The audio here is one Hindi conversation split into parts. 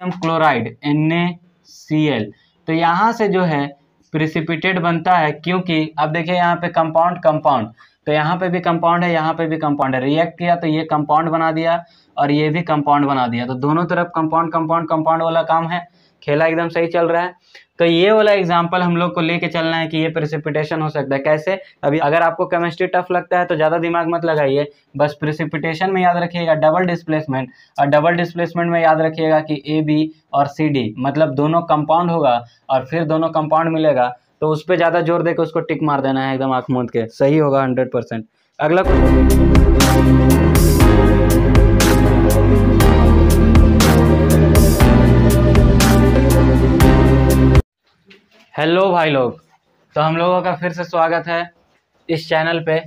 Chloride NaCl। तो यहाँ से जो है प्रिसिपिटेट बनता है, क्योंकि अब देखिए यहाँ पे कंपाउंड, तो यहाँ पे भी कंपाउंड है, यहाँ पे भी कंपाउंड है, रिएक्ट किया तो ये कंपाउंड बना दिया और ये भी कंपाउंड बना दिया। तो दोनों तरफ कंपाउंड वाला काम है, खेला एकदम सही चल रहा है। तो ये वाला एग्जाम्पल हम लोग को लेके चलना है कि ये प्रेसिपिटेशन हो सकता है कैसे। अभी अगर आपको केमिस्ट्री टफ लगता है तो ज़्यादा दिमाग मत लगाइए, बस प्रेसिपिटेशन में याद रखिएगा डबल डिस्प्लेसमेंट, और डबल डिस्प्लेसमेंट में याद रखिएगा कि AB और CD मतलब दोनों कंपाउंड होगा और फिर दोनों कंपाउंड मिलेगा, तो उस पर ज़्यादा जोर देकर उसको टिक मार देना है एकदम आँख मूंद के, सही होगा 100%। अगला हेलो भाई लोग, तो हम लोगों का फिर से स्वागत है इस चैनल पे,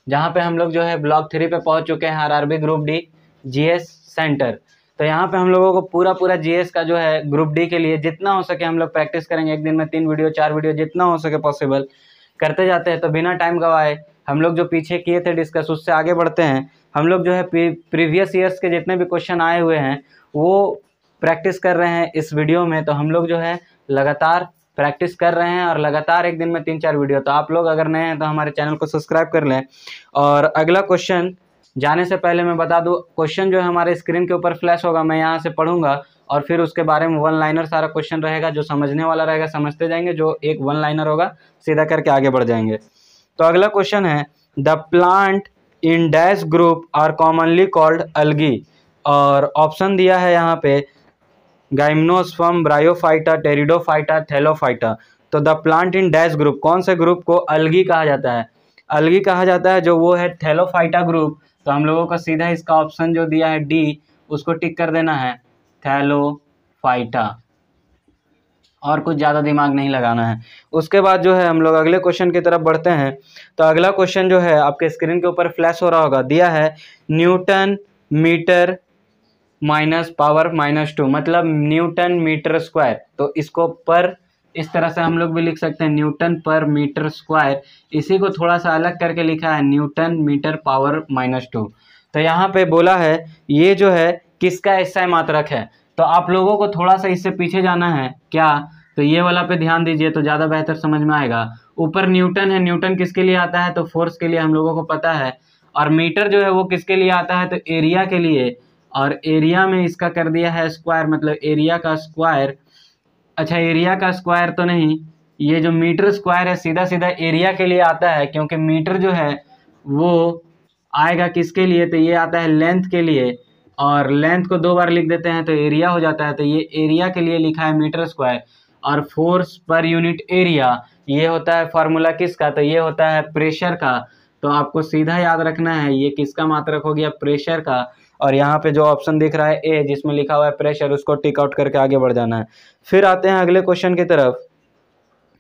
जहाँ पे हम लोग जो है ब्लॉक 3 पे पहुँच चुके हैं, RRB group D GS centre. तो यहाँ पे हम लोगों को पूरा GS का जो है ग्रुप डी के लिए जितना हो सके हम लोग प्रैक्टिस करेंगे। एक दिन में 3 वीडियो 4 वीडियो जितना हो सके पॉसिबल करते जाते हैं। तो बिना टाइम गवाए हम लोग जो पीछे किए थे डिस्कस, उससे आगे बढ़ते हैं। हम लोग जो है प्रीवियस ईयर्स के जितने भी क्वेश्चन आए हुए हैं वो प्रैक्टिस कर रहे हैं इस वीडियो में। तो हम लोग जो है लगातार प्रैक्टिस कर रहे हैं और लगातार एक दिन में 3-4 वीडियो। तो आप लोग अगर नए हैं तो हमारे चैनल को सब्सक्राइब कर लें। और अगला क्वेश्चन जाने से पहले मैं बता दूं, क्वेश्चन जो है हमारे स्क्रीन के ऊपर फ्लैश होगा, मैं यहाँ से पढ़ूंगा और फिर उसके बारे में 1 लाइनर सारा क्वेश्चन रहेगा। जो समझने वाला रहेगा समझते जाएंगे, जो एक 1 लाइनर होगा सीधा करके आगे बढ़ जाएंगे। तो अगला क्वेश्चन है, the plant in dash group are commonly called algae, और ऑप्शन दिया है यहाँ पे गाइम्नोस्पर्म, ब्रायोफाइटा, टेरिडोफाइटा, थैलोफाइटा। तो the plant in dash group, कौन से ग्रुप को अलगी कहा जाता है? अलगी कहा जाता है जो वो है थैलोफाइटा ग्रुप। तो हम लोगों को सीधा इसका ऑप्शन जो दिया है D, उसको टिक कर देना है, थैलोफाइटा, और कुछ ज़्यादा दिमाग नहीं लगाना है। उसके बाद जो है हम लोग अगले क्वेश्चन की तरफ बढ़ते हैं। तो अगला क्वेश्चन जो है आपके स्क्रीन के ऊपर फ्लैश हो रहा होगा, दिया है न्यूटन मीटर -2 मतलब न्यूटन मीटर स्क्वायर। तो इसको पर इस तरह से हम लोग भी लिख सकते हैं, न्यूटन पर मीटर स्क्वायर। इसी को थोड़ा सा अलग करके लिखा है न्यूटन मीटर पावर -2। तो यहाँ पे बोला है ये जो है किसका SI मात्रक है। तो आप लोगों को थोड़ा सा इससे पीछे जाना है क्या, तो ये वाला पे ध्यान दीजिए तो ज़्यादा बेहतर समझ में आएगा। ऊपर न्यूटन है, न्यूटन किसके लिए आता है, तो फोर्स के लिए हम लोगों को पता है। और मीटर जो है वो किसके लिए आता है, तो एरिया के लिए, और एरिया में इसका कर दिया है स्क्वायर, मतलब एरिया का स्क्वायर। अच्छा, एरिया का स्क्वायर तो नहीं, ये जो मीटर स्क्वायर है सीधा सीधा एरिया के लिए आता है, क्योंकि मीटर जो है वो आएगा किसके लिए, तो ये आता है लेंथ के लिए, और लेंथ को 2 बार लिख देते हैं तो एरिया हो जाता है। तो ये एरिया के लिए लिखा है मीटर स्क्वायर। और फोर्स पर यूनिट एरिया ये होता है फार्मूला किसका, तो ये होता है प्रेशर का। तो आपको सीधा याद रखना है ये किसका मात्रक हो गया, प्रेशर का। और यहाँ पे जो ऑप्शन दिख रहा है A जिसमें लिखा हुआ है प्रेशर, उसको टिक आउट करके आगे बढ़ जाना है। फिर आते हैं अगले क्वेश्चन की तरफ।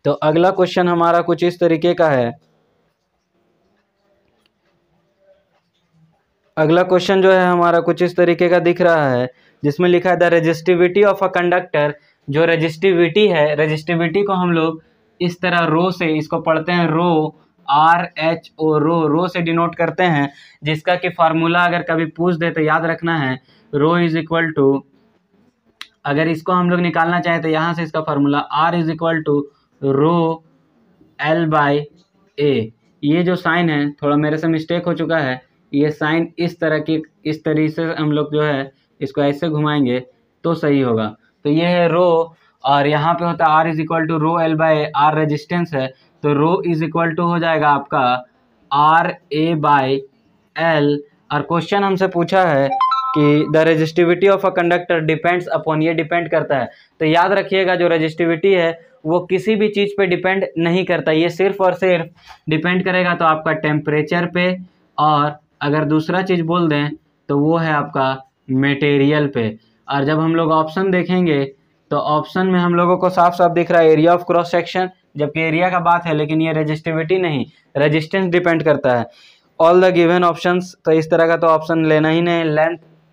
तो अगला क्वेश्चन हमारा कुछ इस तरीके का है। अगला क्वेश्चन जो है हमारा कुछ इस तरीके का दिख रहा है, जिसमें लिखा है the resistivity of a conductor. जो रेजिस्टिविटी है, रेजिस्टिविटी को हम लोग इस तरह रो से इसको पढ़ते हैं, रो RHO, रो से डिनोट करते हैं, जिसका कि फार्मूला अगर कभी पूछ दे तो याद रखना है रो इज इक्वल टू, अगर इसको हम लोग निकालना चाहें तो यहाँ से इसका formula R is equal to rho L/A। ये जो साइन है थोड़ा मेरे से मिस्टेक हो चुका है, ये साइन इस तरीके से हम लोग जो है इसको ऐसे घुमाएंगे तो सही होगा। तो ये है रो, और यहाँ पे होता है R is equal to rho L/A, R resistance है, तो रो इज इक्वल टू हो जाएगा आपका RA/L। और क्वेश्चन हमसे पूछा है कि the resistivity of a conductor depends upon, ये डिपेंड करता है। तो याद रखिएगा जो रेजिस्टिविटी है वो किसी भी चीज़ पे डिपेंड नहीं करता, ये सिर्फ और सिर्फ डिपेंड करेगा तो आपका टेम्परेचर पे, और अगर दूसरा चीज़ बोल दें तो वो है आपका मटेरियल पे। और जब हम लोग ऑप्शन देखेंगे तो ऑप्शन में हम लोगों को साफ साफ दिख रहा है एरिया ऑफ क्रॉस सेक्शन, जबकि एरिया का बात है, लेकिन ये रेजिस्टिविटी नहीं, रेजिस्टेंस डिपेंड करता है। ऑल द गिवन ऑप्शंस, तो इस तरह का तो ऑप्शन लेना ही नहीं।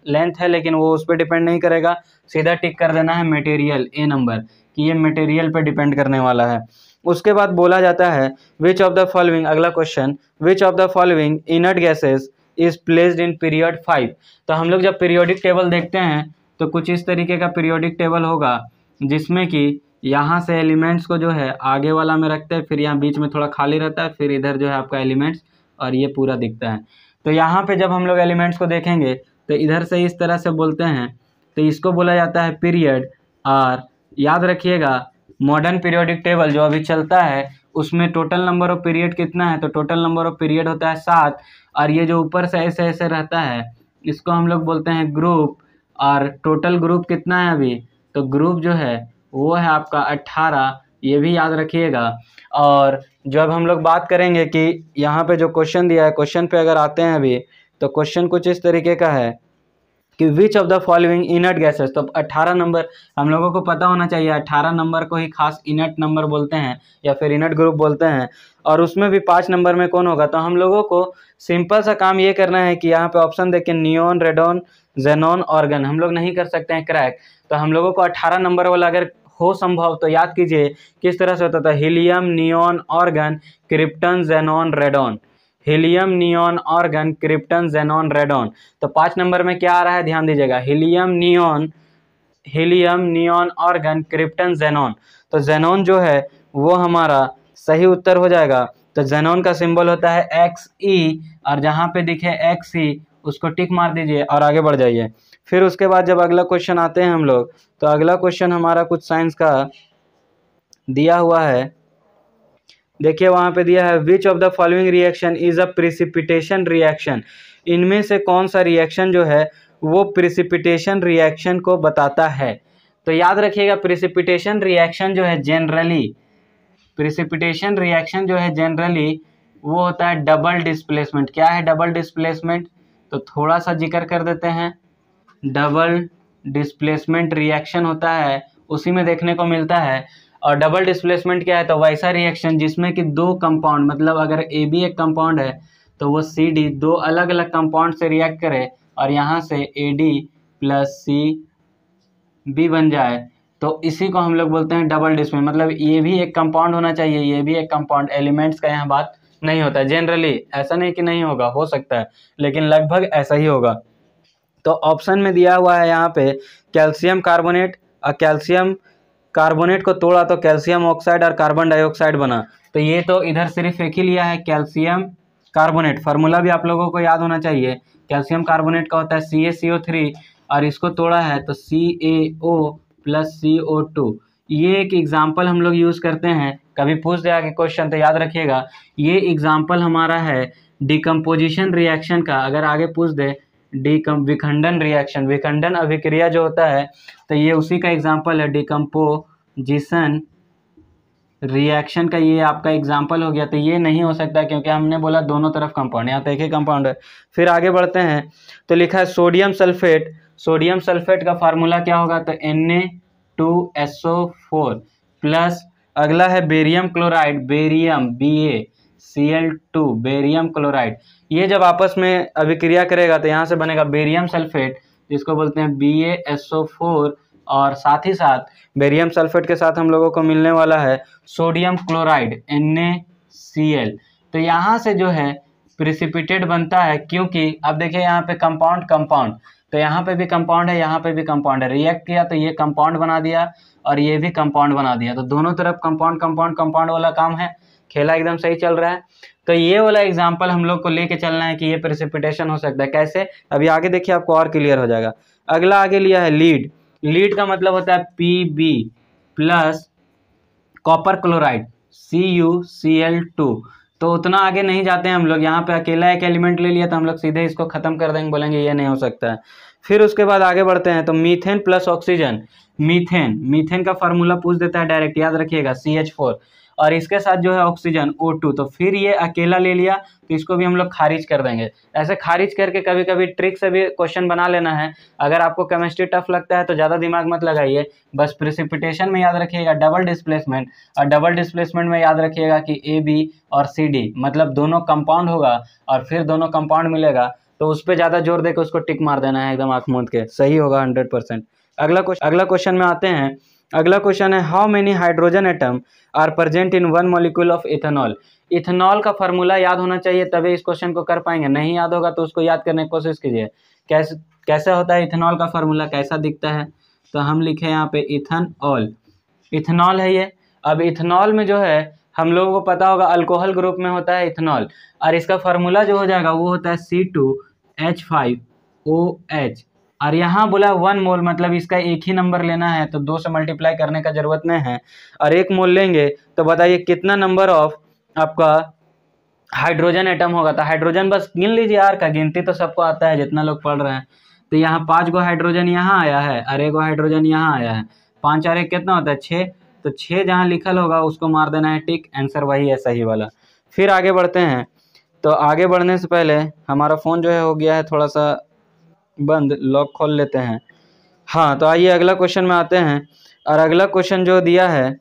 लेंथ है लेकिन वो उस पर डिपेंड नहीं करेगा, सीधा टिक कर देना है मटेरियल A नंबर, कि ये मटेरियल पे डिपेंड करने वाला है। उसके बाद बोला जाता है विच ऑफ द फॉलोइंग, अगला question, which of the following inert gases is placed in period 5। तो हम लोग जब पीरियोडिक टेबल देखते हैं तो कुछ इस तरीके का पीरियोडिक टेबल होगा, जिसमें कि यहाँ से एलिमेंट्स को जो है आगे वाला में रखते हैं, फिर यहाँ बीच में थोड़ा खाली रहता है, फिर इधर जो है आपका एलिमेंट्स और ये पूरा दिखता है। तो यहाँ पे जब हम लोग एलिमेंट्स को देखेंगे तो इधर से इस तरह से बोलते हैं, तो इसको बोला जाता है पीरियड। और याद रखिएगा मॉडर्न पीरियोडिक टेबल जो अभी चलता है उसमें टोटल नंबर ऑफ पीरियड कितना है, तो टोटल नंबर ऑफ पीरियड होता है 7। और ये जो ऊपर से ऐसे ऐसे रहता है इसको हम लोग बोलते हैं ग्रुप। और टोटल ग्रुप कितना है अभी, तो ग्रुप जो है वो है आपका 18, ये भी याद रखिएगा। और जब हम लोग बात करेंगे कि यहाँ पे जो क्वेश्चन दिया है, क्वेश्चन पे अगर आते हैं अभी, तो क्वेश्चन कुछ इस तरीके का है कि which of the following inert gases, तो 18 नंबर हम लोगों को पता होना चाहिए, 18 नंबर को ही खास इनर्ट नंबर बोलते हैं या फिर इनर्ट ग्रुप बोलते हैं। और उसमें भी 5 नंबर में कौन होगा, तो हम लोगों को सिंपल सा काम ये करना है कि यहाँ पे ऑप्शन देखें नियॉन, रेडॉन, जेनॉन, ऑर्गन, हम लोग नहीं कर सकते हैं क्रैक। तो हम लोगों को 18 नंबर वाला अगर हो संभव तो याद कीजिए किस तरह से होता था, helium, neon, organ, krypton, xenon, radon. Helium, neon, organ, krypton, xenon, radon. तो 5 नंबर में क्या आ रहा है ध्यान दीजिएगा, helium, neon, organ, krypton, xenon. तो जेनॉन जो है वो हमारा सही उत्तर हो जाएगा। तो जेनॉन का सिंबल होता है XE, और जहाँ पे दिखे XE उसको टिक मार दीजिए और आगे बढ़ जाइए। फिर उसके बाद जब अगला क्वेश्चन आते हैं हम लोग, तो अगला क्वेश्चन हमारा कुछ साइंस का दिया हुआ है। देखिए वहाँ पे दिया है which of the following reaction is a precipitation reaction, इनमें से कौन सा रिएक्शन जो है वो प्रिसिपिटेशन रिएक्शन को बताता है। तो याद रखिएगा प्रिसिपिटेशन रिएक्शन जो है जनरली वो होता है डबल डिस्प्लेसमेंट। क्या है डबल डिस्प्लेसमेंट, तो थोड़ा सा जिक्र कर देते हैं। डबल डिस्प्लेसमेंट रिएक्शन होता है, उसी में देखने को मिलता है। और डबल डिस्प्लेसमेंट क्या है, तो वैसा रिएक्शन जिसमें कि दो कंपाउंड, मतलब अगर ए बी एक कंपाउंड है तो वो सी डी दो अलग अलग कंपाउंड से रिएक्ट करे और यहाँ से A D plus C B बन जाए, तो इसी को हम लोग बोलते हैं डबल डिस्प्लेसमेंट। मतलब ये भी एक कंपाउंड होना चाहिए, ये भी एक कंपाउंड, एलिमेंट्स का यहाँ बात नहीं होता है। जनरली ऐसा नहीं कि नहीं होगा, हो सकता है, लेकिन लगभग ऐसा ही होगा। तो ऑप्शन में दिया हुआ है यहाँ पे कैल्शियम कार्बोनेट, और कैल्शियम कार्बोनेट को तोड़ा तो कैल्शियम ऑक्साइड और कार्बन डाइऑक्साइड बना। तो ये तो इधर सिर्फ एक ही लिया है कैल्शियम कार्बोनेट, फार्मूला भी आप लोगों को याद होना चाहिए। कैल्शियम कार्बोनेट का होता है CaCO3, और इसको तोड़ा है तो CaO प्लस CO2। ये एक एग्जाम्पल हम लोग यूज़ करते हैं, कभी पूछ दिया कि क्वेश्चन तो याद रखिएगा ये एग्जाम्पल हमारा है डिकम्पोजिशन रिएक्शन का। अगर आगे पूछ दे विखंडन रिएक्शन, विखंडन अभिक्रिया जो होता है, तो ये उसी का एग्जाम्पल है। डिकम्पोजिशन रिएक्शन का ये आपका एग्जाम्पल हो गया। तो ये नहीं हो सकता क्योंकि हमने बोला दोनों तरफ कंपाउंड, यहाँ तो एक ही कंपाउंड है। फिर आगे बढ़ते हैं तो लिखा है सोडियम सल्फेट। सोडियम सल्फेट का फार्मूला क्या होगा, तो Na2SO4 प्लस अगला है barium chloride, barium BaCl2, barium chloride. ये जब आपस में अभिक्रिया करेगा तो यहाँ से बनेगा बेरियम सल्फेट, जिसको बोलते हैं BaSO4, और साथ ही साथ बेरियम सल्फेट के साथ हम लोगों को मिलने वाला है सोडियम क्लोराइड NaCl। तो यहाँ से जो है प्रिसिपिटेट बनता है, क्योंकि अब देखिए यहाँ पे कंपाउंड, तो यहाँ पे भी कंपाउंड है, यहाँ पे भी कंपाउंड है, रिएक्ट किया तो ये कंपाउंड बना दिया और ये भी कंपाउंड बना दिया। तो दोनों तरफ कंपाउंड वाला काम है, खेला एकदम सही चल रहा है। तो ये वाला एग्जाम्पल हम लोग को लेके चलना है कि ये प्रिसिपिटेशन हो सकता है कैसे, अभी आगे देखिए आपको और क्लियर हो जाएगा। अगला आगे लिया है लीड। लीड का मतलब होता है Pb plus copper chloride CuCl2। तो उतना आगे नहीं जाते हैं हम लोग, यहाँ पे अकेला एक एलिमेंट ले लिया तो हम लोग सीधे इसको खत्म कर देंगे, बोलेंगे ये नहीं हो सकता है। फिर उसके बाद आगे बढ़ते हैं तो मीथेन प्लस ऑक्सीजन। मीथेन का फार्मूला पूछ देता है डायरेक्ट, याद रखिएगा CH4, और इसके साथ जो है ऑक्सीजन O2। तो फिर ये अकेला ले लिया तो इसको भी हम लोग खारिज कर देंगे। ऐसे खारिज करके कभी कभी ट्रिक से भी क्वेश्चन बना लेना है। अगर आपको केमिस्ट्री टफ लगता है तो ज़्यादा दिमाग मत लगाइए, बस प्रिसिपिटेशन में याद रखिएगा डबल डिस्प्लेसमेंट, और डबल डिस्प्लेसमेंट में याद रखिएगा कि AB और CD मतलब दोनों कंपाउंड होगा और फिर दोनों कंपाउंड मिलेगा, तो उस पर ज़्यादा जोर देकर उसको टिक मार देना है एकदम आँख मूंद के, सही होगा 100%। अगला क्वेश्चन में आते हैं। अगला क्वेश्चन है how many hydrogen atom are present in 1 molecule of ethanol. Ethanol का फार्मूला याद होना चाहिए तभी इस क्वेश्चन को कर पाएंगे, नहीं याद होगा तो उसको याद करने की कोशिश कीजिए। कैसे होता है इथेनॉल का फार्मूला, कैसा दिखता है, तो हम लिखे यहाँ पे इथेनॉल, इथेनॉल है ये। अब इथेनॉल में जो है हम लोगों को पता होगा अल्कोहल ग्रुप में होता है इथेनॉल, और इसका फार्मूला जो हो जाएगा वो होता है C2H5OH, और यहाँ बोला 1 मोल, मतलब इसका एक ही नंबर लेना है तो 2 से मल्टीप्लाई करने का जरूरत नहीं है, और 1 मोल लेंगे तो बताइए कितना नंबर ऑफ आपका हाइड्रोजन एटम होगा। तो हाइड्रोजन बस गिन लीजिए यार, का गिनती तो सबको आता है जितना लोग पढ़ रहे हैं। तो यहाँ 5 गो हाइड्रोजन यहाँ आया है और 1 गो हाइड्रोजन यहाँ आया है, 5 और 1 कितना होता है 6, तो 6 जहाँ लिखल होगा उसको मार देना है टिक, आंसर वही है सही वाला। फिर आगे बढ़ते हैं। तो आगे बढ़ने से पहले हमारा फ़ोन जो है हो गया है थोड़ा सा बंद, लॉक खोल लेते हैं। हाँ, तो आइए अगला क्वेश्चन में आते हैं, और अगला क्वेश्चन जो दिया है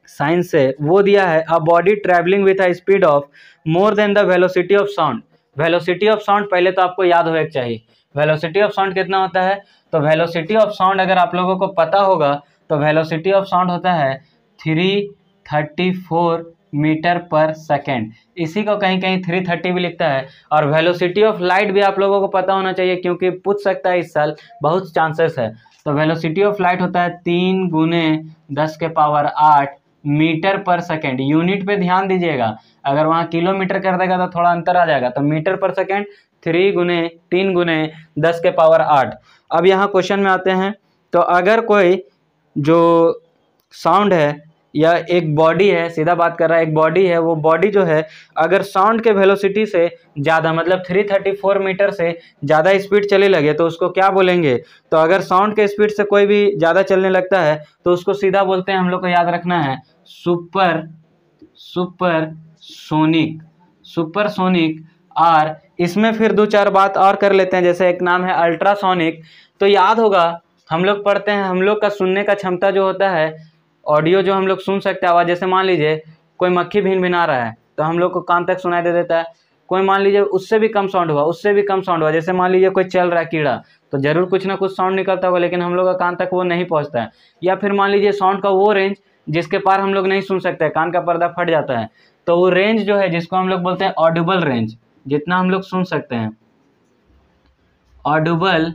साइंस से वो दिया है a body travelling with a speed of more than the velocity of sound. Velocity of sound पहले तो आपको याद होना चाहिए, वेलोसिटी ऑफ साउंड कितना होता है। तो वेलोसिटी ऑफ साउंड अगर आप लोगों को पता होगा तो वेलोसिटी ऑफ साउंड होता है 334 मीटर पर सेकेंड, इसी को कहीं कहीं 330 भी लिखता है। और वेलोसिटी ऑफ लाइट भी आप लोगों को पता होना चाहिए, क्योंकि पूछ सकता है इस साल, बहुत चांसेस है। तो वेलोसिटी ऑफ लाइट होता है 3 × 10⁸ मीटर पर सेकेंड। यूनिट पे ध्यान दीजिएगा, अगर वहाँ किलोमीटर कर देगा तो थोड़ा अंतर आ जाएगा। तो मीटर पर सेकेंड 3 × 10⁸। अब यहाँ क्वेश्चन में आते हैं। तो अगर कोई जो साउंड है या एक बॉडी है, सीधा बात कर रहा है, एक बॉडी है, वो बॉडी जो है अगर साउंड के वेलोसिटी से ज़्यादा, मतलब 334 मीटर से ज़्यादा स्पीड चले लगे तो उसको क्या बोलेंगे। तो अगर साउंड के स्पीड से कोई भी ज़्यादा चलने लगता है तो उसको सीधा बोलते हैं, हम लोग को याद रखना है, सुपरसोनिक। और इसमें फिर 2-4 बात और कर लेते हैं, जैसे एक नाम है अल्ट्रासोनिक। तो याद होगा हम लोग पढ़ते हैं, हम लोग का सुनने का क्षमता जो होता है, ऑडियो जो हम लोग सुन सकते हैं आवाज़, जैसे मान लीजिए कोई मक्खी भिनभिना रहा है तो हम लोग को कान तक सुनाई दे देता है। कोई मान लीजिए उससे भी कम साउंड हुआ, उससे भी कम साउंड हुआ, जैसे मान लीजिए कोई चल रहा है कीड़ा, तो जरूर कुछ ना कुछ साउंड निकलता होगा, लेकिन हम लोग का कान तक वो नहीं पहुंचता है। या फिर मान लीजिए साउंड का वो रेंज जिसके पार हम लोग नहीं सुन सकते, कान का पर्दा फट जाता है, तो वो रेंज जो है जिसको हम लोग बोलते हैं ऑडिबल रेंज, जितना हम लोग सुन सकते हैं ऑडिबल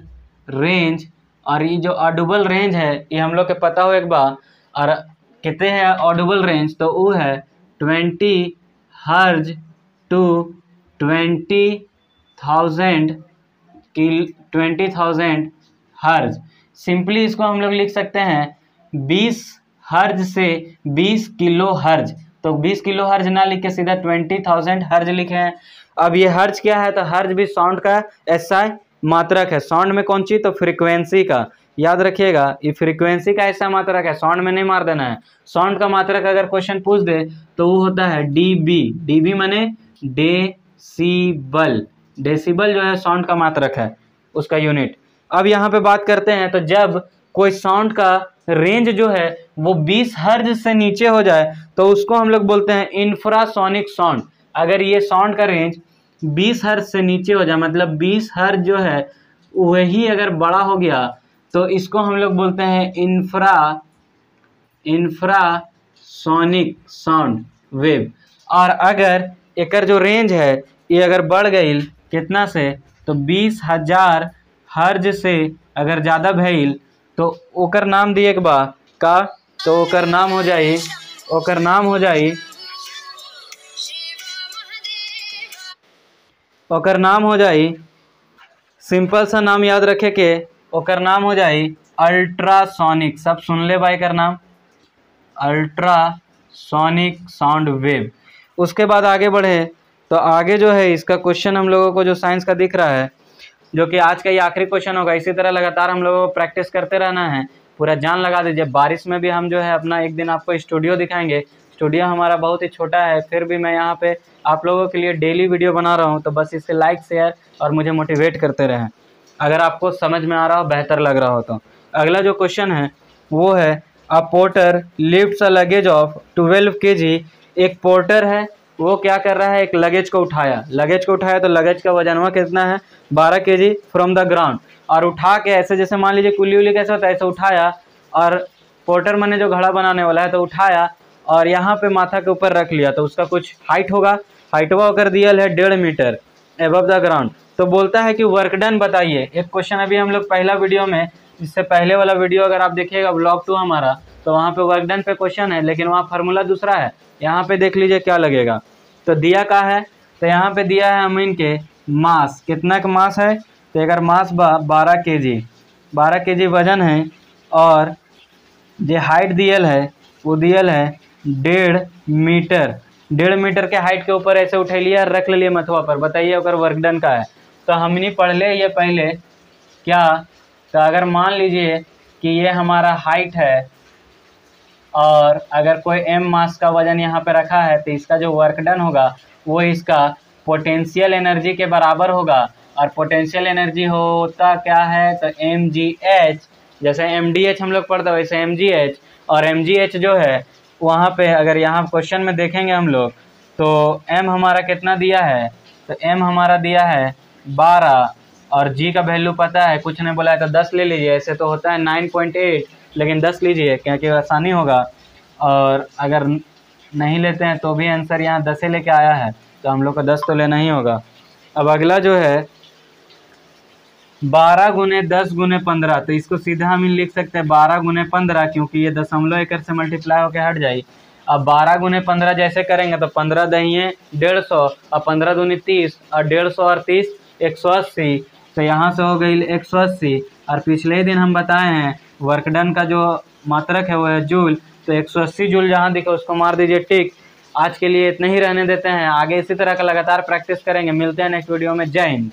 रेंज। और ये जो ऑडिबल रेंज है ये हम लोग के पता हो एक बार, और कितने हैं ऑडिबल रेंज, तो वो है 20 हर्ज टू 20,000 हर्ज। सिंपली इसको हम लोग लिख सकते हैं 20 हर्ज से 20 किलो हर्ज। तो 20 किलो हर्ज ना लिख के सीधा 20,000 हर्ज लिखे हैं। अब ये हर्ज क्या है, तो हर्ज भी साउंड का ऐसा मात्रक है। साउंड में कौन सी, तो फ्रीक्वेंसी का, याद रखिएगा ये फ्रीक्वेंसी का ऐसा मात्रक है, साउंड में नहीं मार देना है। साउंड का मात्रक अगर क्वेश्चन पूछ दे तो वो होता है डीबी माने डेसिबल। डेसिबल जो है साउंड का मात्रक है, उसका यूनिट। अब यहाँ पे बात करते हैं, तो जब कोई साउंड का रेंज जो है वो 20 हर्ज से नीचे हो जाए तो उसको हम लोग बोलते हैं इंफ्रासोनिक साउंड। अगर ये साउंड का रेंज 20 हर्ज से नीचे हो जाए, मतलब 20 हर्ज जो है वही अगर बड़ा हो गया तो इसको हम लोग बोलते हैं इंफ्रासोनिक साउंड वेव। और अगर एकर जो रेंज है ये अगर बढ़ गई कितना से, तो 20,000 हर्ज से अगर ज़्यादा भइल तो ओकर नाम दिए के बा का, तो ओकर नाम हो जाई सिंपल सा नाम याद रखे के, ओकर नाम हो जाई अल्ट्रासोनिक। सब सुन ले भाई कर नाम, अल्ट्रासोनिक साउंड वेव। उसके बाद आगे बढ़े तो आगे जो है इसका क्वेश्चन हम लोगों को जो साइंस का दिख रहा है, जो कि आज का ये आखिरी क्वेश्चन होगा। इसी तरह लगातार हम लोगों को प्रैक्टिस करते रहना है, पूरा जान लगा दीजिए। बारिश में भी हम जो है अपना एक दिन आपको स्टूडियो दिखाएंगे। स्टूडियो हमारा बहुत ही छोटा है, फिर भी मैं यहाँ पे आप लोगों के लिए डेली वीडियो बना रहा हूँ, तो बस इसे लाइक शेयर और मुझे मोटिवेट करते रहें। अगर आपको समझ में आ रहा हो, बेहतर लग रहा हो तो। अगला जो क्वेश्चन है वो है a porter lifts a luggage of 12 kg। एक पोर्टर है वो क्या कर रहा है, एक लगेज को उठाया तो लगेज का वजनवा कितना है 12 kg फ्रॉम द ग्राउंड। और उठा के ऐसे, जैसे मान लीजिए कुल्ली उल्ली कैसे होता है, ऐसे उठाया, और पोर्टर मैंने जो घड़ा बनाने वाला है तो उठाया और यहाँ पे माथा के ऊपर रख लिया, तो उसका कुछ हाइट होगा, हाइटवा होकर दिया है 1.5 मीटर। Above the ground. तो बोलता है कि वर्क डन बताइए। एक क्वेश्चन अभी हम लोग पहला वीडियो में, इससे पहले वाला वीडियो अगर आप देखिएगा ब्लॉग 2 हमारा, तो वहाँ पे वर्क डन पे क्वेश्चन है, लेकिन वहाँ फार्मूला दूसरा है। यहाँ पे देख लीजिए क्या लगेगा। तो दिया क्या है, तो यहाँ पे दिया है अमीन के मास, कितना का मास है, तो अगर मास 12 kg वजन है, और जो हाइट दियल है वो दियल है 1.5 मीटर। 1.5 मीटर के हाइट के ऊपर ऐसे उठा लिया, रख लिए मथुआ पर। बताइए अगर वर्क डन का है। तो हमने पढ़ ले ये पहले क्या, तो अगर मान लीजिए कि ये हमारा हाइट है, और अगर कोई m मास का वजन यहाँ पे रखा है, तो इसका जो वर्क डन होगा वो इसका पोटेंशियल एनर्जी के बराबर होगा। और पोटेंशियल एनर्जी होता क्या है, तो mgh, जैसे mdh हम लोग पढ़ते हैं वैसे mgh। और mgh जो है वहाँ पे, अगर यहाँ क्वेश्चन में देखेंगे हम लोग, तो m हमारा कितना दिया है, तो m हमारा दिया है 12, और g का वैल्यू पता है, कुछ नहीं बोला है तो 10 ले लीजिए। ऐसे तो होता है 9.8, लेकिन 10 लीजिए क्योंकि आसानी होगा। और अगर नहीं लेते हैं तो भी आंसर यहाँ 10 लेके आया है, तो हम लोग को 10 तो लेना ही होगा। अब अगला जो है 12 गुने 10 गुने 15, तो इसको सीधा हम लिख सकते हैं 12 गुने 15, क्योंकि ये दशमलव एक से मल्टीप्लाई होकर हट जाए। अब 12 गुने 15 जैसे करेंगे तो 15 दहिए 150, और 15 दूनी 30, और 150 और 30 180, तो यहाँ से हो गई 180। और पिछले ही दिन हम बताए हैं वर्क डन का जो मात्रक है वो है जूल, तो 180 जूल जहाँ दिखे उसको मार दीजिए टिक। आज के लिए इतना ही रहने देते हैं, आगे इसी तरह का लगातार प्रैक्टिस करेंगे। मिलते हैं नेक्स्ट वीडियो में। जय हिंद।